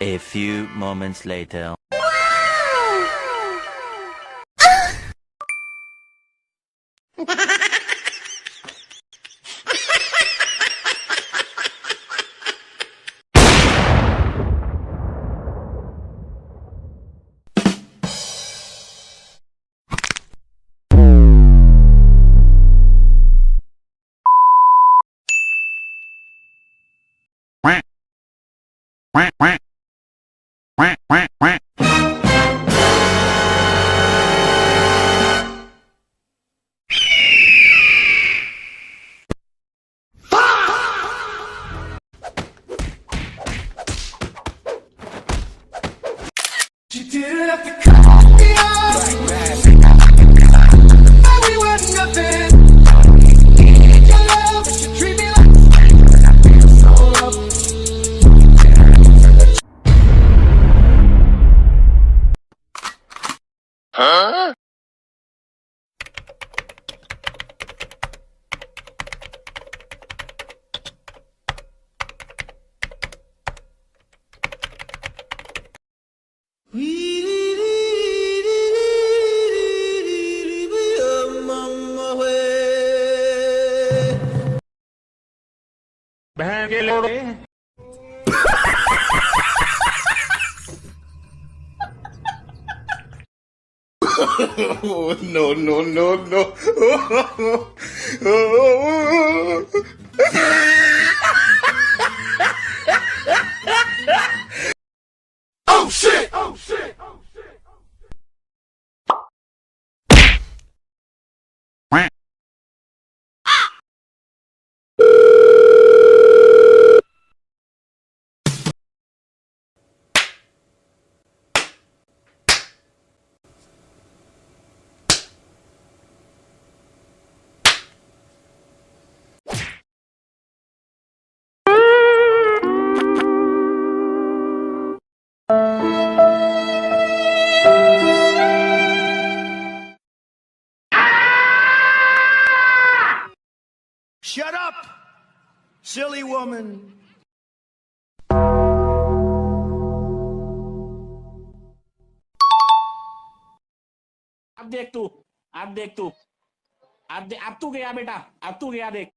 A few moments later. You didn't have to cut me off. We were nothing. Your love, you should treat me like so up. Huh? बहन के लोड़े Oh, no, no, no, no. Oh, shit! Oh, shit! Shut up, silly woman. अब देख तू अब तू गया बेटा अब तू गया देख